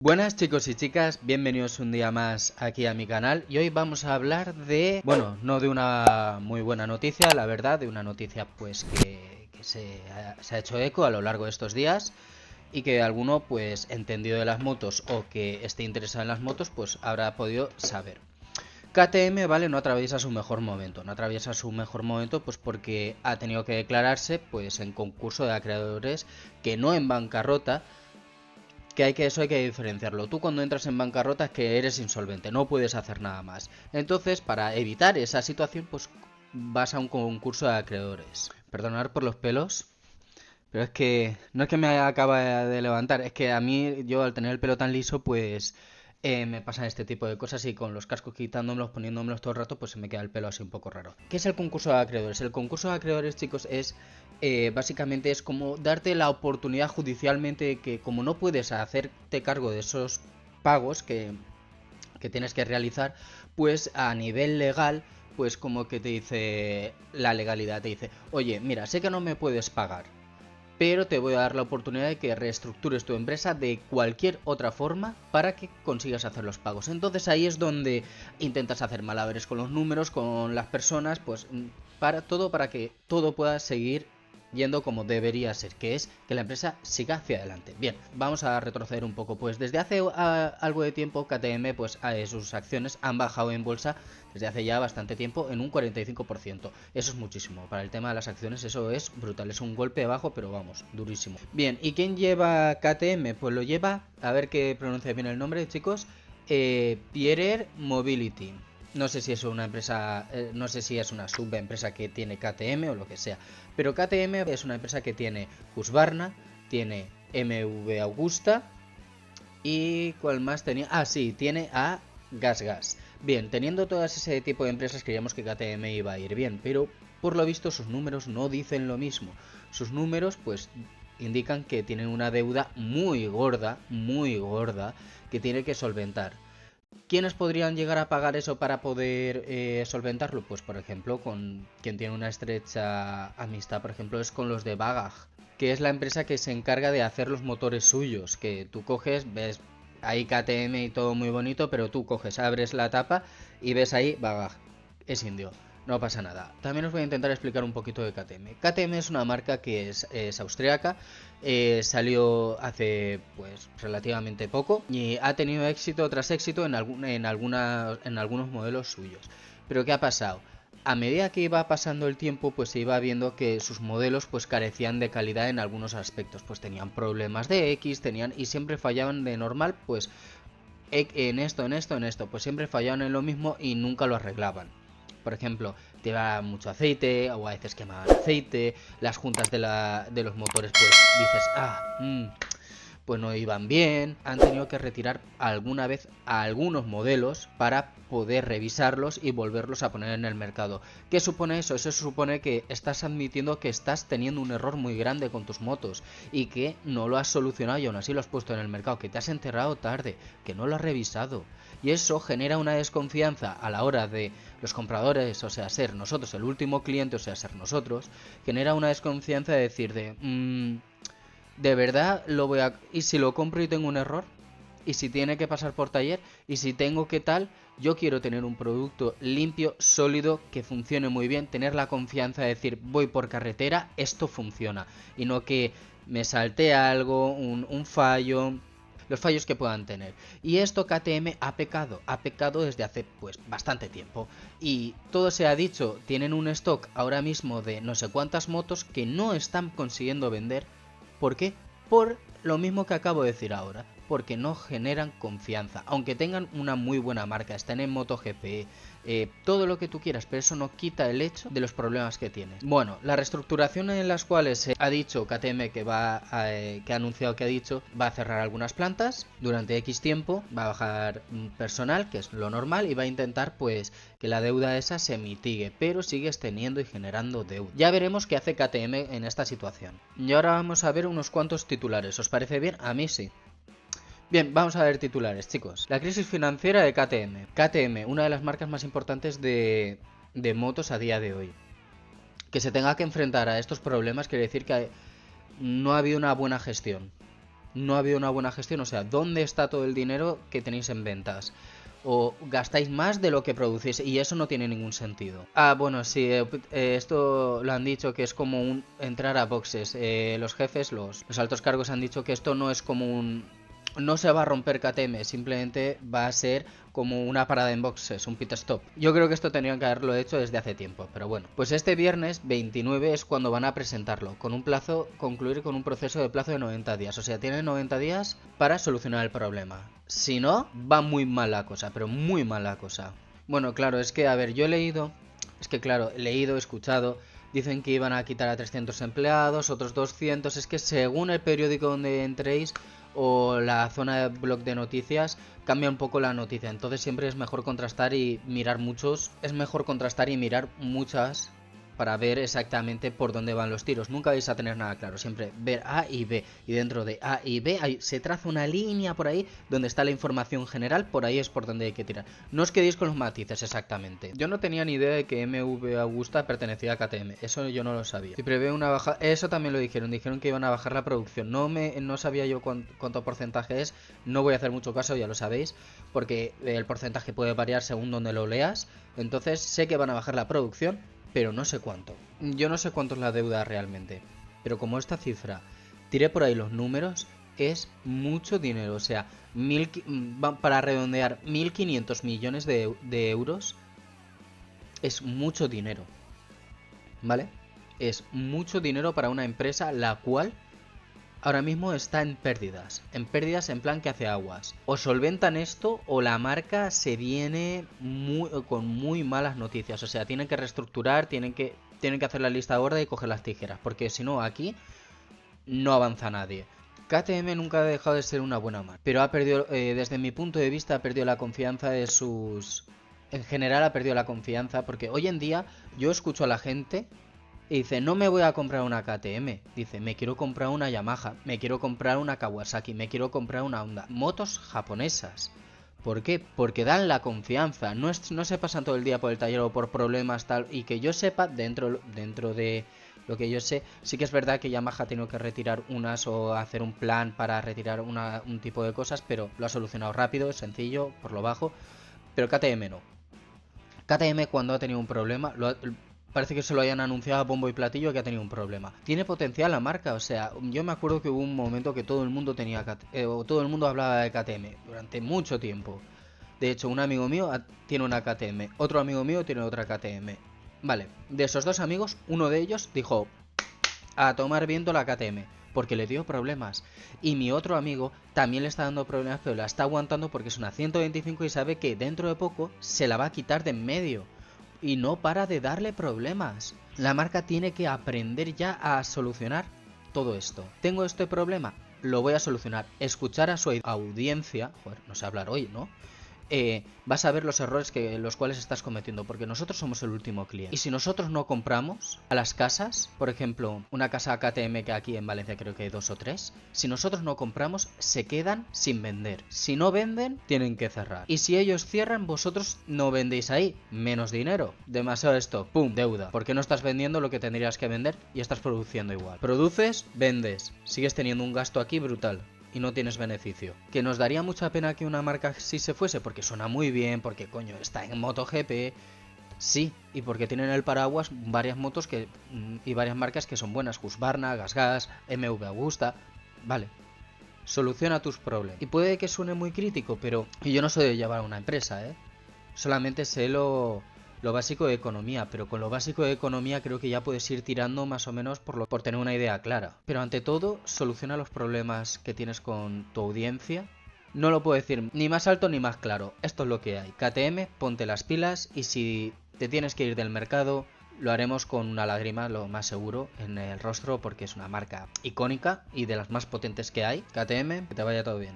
Buenas chicos y chicas, bienvenidos un día más aquí a mi canal y hoy vamos a hablar de, bueno, no de una muy buena noticia, la verdad, de una noticia pues que se ha hecho eco a lo largo de estos días y que alguno pues entendido de las motos o que esté interesado en las motos pues habrá podido saber. KTM, vale, no atraviesa su mejor momento, pues porque ha tenido que declararse pues en concurso de acreedores, que no en bancarrota. Eso hay que diferenciarlo. Tú cuando entras en bancarrota es que eres insolvente, no puedes hacer nada más. Entonces, para evitar esa situación, pues vas a un concurso de acreedores. Perdonad por los pelos, pero es que no es que me acaba de levantar, es que a mí, yo al tener el pelo tan liso, pues me pasan este tipo de cosas y con los cascos quitándomelos, poniéndomelos todo el rato, pues se me queda el pelo así un poco raro. ¿Qué es el concurso de acreedores? El concurso de acreedores, chicos, es básicamente es como darte la oportunidad judicialmente que como no puedes hacerte cargo de esos pagos que tienes que realizar, pues a nivel legal, pues como que te dice la legalidad, te dice, oye, mira, sé que no me puedes pagar, pero te voy a dar la oportunidad de que reestructures tu empresa de cualquier otra forma para que consigas hacer los pagos. Entonces ahí es donde intentas hacer malabares con los números, con las personas, pues para que todo pueda seguir yendo como debería ser, que es que la empresa siga hacia adelante. Bien, vamos a retroceder un poco, pues desde hace algo de tiempo KTM, pues sus acciones han bajado en bolsa desde hace ya bastante tiempo en un 45%. Eso es muchísimo, para el tema de las acciones eso es brutal, es un golpe bajo, pero vamos, durísimo. Bien, ¿y quién lleva KTM? Pues lo lleva, a ver que pronuncie bien el nombre, chicos, Pierer Mobility. No sé si es una empresa, no sé si es una subempresa que tiene KTM o lo que sea. Pero KTM es una empresa que tiene Husqvarna, tiene MV Augusta y ¿cuál más tenía? Ah, sí, tiene a GasGas. Bien, teniendo todas ese tipo de empresas creíamos que KTM iba a ir bien, pero por lo visto sus números no dicen lo mismo. Sus números pues indican que tienen una deuda muy gorda, que tiene que solventar. ¿Quiénes podrían llegar a pagar eso para poder solventarlo? Pues por ejemplo, con quien tiene una estrecha amistad, por ejemplo, es con los de Bagag, que es la empresa que se encarga de hacer los motores suyos, que tú coges, ves ahí KTM y todo muy bonito, pero tú coges, abres la tapa y ves ahí Bagag, es indio. No pasa nada. También os voy a intentar explicar un poquito de KTM. KTM es una marca que es austriaca, salió hace pues relativamente poco y ha tenido éxito tras éxito en algunos modelos suyos. Pero ¿qué ha pasado? A medida que iba pasando el tiempo, pues se iba viendo que sus modelos pues carecían de calidad en algunos aspectos, pues tenían problemas de X, y siempre fallaban de normal, pues en esto, pues siempre fallaban en lo mismo y nunca lo arreglaban. Por ejemplo, te va mucho aceite o a veces quemaban aceite, las juntas de los motores pues dices, pues no iban bien, han tenido que retirar alguna vez a algunos modelos para poder revisarlos y volverlos a poner en el mercado. ¿Qué supone eso? Eso supone que estás admitiendo que estás teniendo un error muy grande con tus motos y que no lo has solucionado y aún así lo has puesto en el mercado, que te has enterrado tarde, que no lo has revisado. Y eso genera una desconfianza a la hora de los compradores, o sea, ser nosotros el último cliente, o sea, ser nosotros, genera una desconfianza de decir de verdad lo voy a... ¿Y si lo compro y tengo un error? ¿Y si tiene que pasar por taller? ¿Y si tengo que tal? Yo quiero tener un producto limpio, sólido, que funcione muy bien, tener la confianza de decir voy por carretera, esto funciona. Y no que me salte algo, un fallo, los fallos que puedan tener. Y esto KTM ha pecado desde hace pues bastante tiempo. Y todo se ha dicho, tienen un stock ahora mismo de no sé cuántas motos que no están consiguiendo vender. ¿Por qué? Por lo mismo que acabo de decir ahora, porque no generan confianza, aunque tengan una muy buena marca, estén en MotoGP, todo lo que tú quieras, pero eso no quita el hecho de los problemas que tiene. Bueno, la reestructuración en las cuales ha dicho KTM que que ha anunciado que ha dicho, va a cerrar algunas plantas durante X tiempo, va a bajar personal, que es lo normal, y va a intentar pues que la deuda esa se mitigue, pero sigues teniendo y generando deuda. Ya veremos qué hace KTM en esta situación. Y ahora vamos a ver unos cuantos titulares, ¿os parece bien? A mí sí. Bien, vamos a ver titulares, chicos. La crisis financiera de KTM. KTM, una de las marcas más importantes de motos a día de hoy. Que se tenga que enfrentar a estos problemas quiere decir que no ha habido una buena gestión. no ha habido una buena gestión. O sea, ¿dónde está todo el dinero que tenéis en ventas? O gastáis más de lo que producís y eso no tiene ningún sentido. Ah, bueno, sí, esto lo han dicho que es como entrar a boxes. Los jefes, los altos cargos han dicho que esto no es como un... No se va a romper KTM, simplemente va a ser como una parada en boxes, un pit stop. Yo creo que esto tenían que haberlo hecho desde hace tiempo, pero bueno. Pues este viernes 29 es cuando van a presentarlo, con un plazo, concluir con un proceso de plazo de 90 días. O sea, tienen 90 días para solucionar el problema. Si no, va muy mal la cosa, pero muy mal la cosa. Bueno, claro, es que, a ver, yo he leído, he escuchado, dicen que iban a quitar a 300 empleados, otros 200, es que según el periódico donde entréis o la zona de blog de noticias cambia un poco la noticia, entonces siempre es mejor contrastar y mirar muchos, es mejor contrastar y mirar muchas para ver exactamente por dónde van los tiros. Nunca vais a tener nada claro, siempre ver A y B, y dentro de A y B se traza una línea por ahí donde está la información general, por ahí es por donde hay que tirar. No os quedéis con los matices exactamente. Yo no tenía ni idea de que MV Augusta pertenecía a KTM, eso yo no lo sabía. Si prevé una baja, eso también lo dijeron que iban a bajar la producción. No sabía yo cuánto porcentaje es, no voy a hacer mucho caso, ya lo sabéis, porque el porcentaje puede variar según donde lo leas. Entonces sé que van a bajar la producción, pero no sé cuánto. Yo no sé cuánto es la deuda realmente. Pero como esta cifra, tiré por ahí los números, es mucho dinero. O sea, para redondear 1.500 millones de euros es mucho dinero. ¿Vale? Es mucho dinero para una empresa la cual ahora mismo está en pérdidas. En pérdidas en plan que hace aguas. O solventan esto o la marca se viene con muy malas noticias. O sea, tienen que reestructurar, tienen que hacer la lista gorda y coger las tijeras. Porque si no, aquí no avanza nadie. KTM nunca ha dejado de ser una buena marca. Pero ha perdido, desde mi punto de vista, ha perdido la confianza de sus... En general ha perdido la confianza porque hoy en día yo escucho a la gente... Y dice, no me voy a comprar una KTM. Dice, me quiero comprar una Yamaha, me quiero comprar una Kawasaki, me quiero comprar una Honda. Motos japonesas. ¿Por qué? Porque dan la confianza. No se pasan todo el día por el taller o por problemas tal. Y que yo sepa, dentro de lo que yo sé, sí que es verdad que Yamaha ha tenido que retirar unas o hacer un plan para retirar un tipo de cosas. Pero lo ha solucionado rápido, sencillo, por lo bajo. Pero KTM no. KTM cuando ha tenido un problema, parece que se lo hayan anunciado a bombo y platillo que ha tenido un problema. Tiene potencial la marca, o sea, yo me acuerdo que hubo un momento que todo el mundo todo el mundo hablaba de KTM durante mucho tiempo. De hecho, un amigo mío tiene una KTM, otro amigo mío tiene otra KTM. Vale, de esos dos amigos, uno de ellos dijo a tomar viento la KTM porque le dio problemas. Y mi otro amigo también le está dando problemas, pero la está aguantando porque es una 125 y sabe que dentro de poco se la va a quitar de en medio. Y no para de darle problemas. La marca tiene que aprender ya a solucionar todo esto. ¿Tengo este problema? Lo voy a solucionar. Escuchar a su audiencia. Joder, no sé hablar hoy, ¿no? Vas a ver los errores los cuales estás cometiendo, porque nosotros somos el último cliente. Y si nosotros no compramos a las casas, por ejemplo, una casa KTM que aquí en Valencia creo que hay 2 o 3, si nosotros no compramos, se quedan sin vender. Si no venden, tienen que cerrar. Y si ellos cierran, vosotros no vendéis ahí, menos dinero. Demasiado esto, pum, deuda. Porque no estás vendiendo lo que tendrías que vender y estás produciendo igual. Produces, vendes, sigues teniendo un gasto aquí brutal. Y no tienes beneficio. Que nos daría mucha pena que una marca así se fuese, porque suena muy bien, porque coño, está en MotoGP. Sí, y porque tienen el paraguas varias motos y varias marcas que son buenas. Husqvarna, GasGas, MV Agusta. Vale. Soluciona tus problemas. Y puede que suene muy crítico, pero yo no soy de llevar a una empresa, ¿eh? Solamente sé lo básico de economía, pero con lo básico de economía creo que ya puedes ir tirando más o menos por tener una idea clara. Pero ante todo, soluciona los problemas que tienes con tu audiencia. No lo puedo decir ni más alto ni más claro. Esto es lo que hay. KTM, ponte las pilas y si te tienes que ir del mercado, lo haremos con una lágrima, lo más seguro, en el rostro porque es una marca icónica y de las más potentes que hay. KTM, que te vaya todo bien.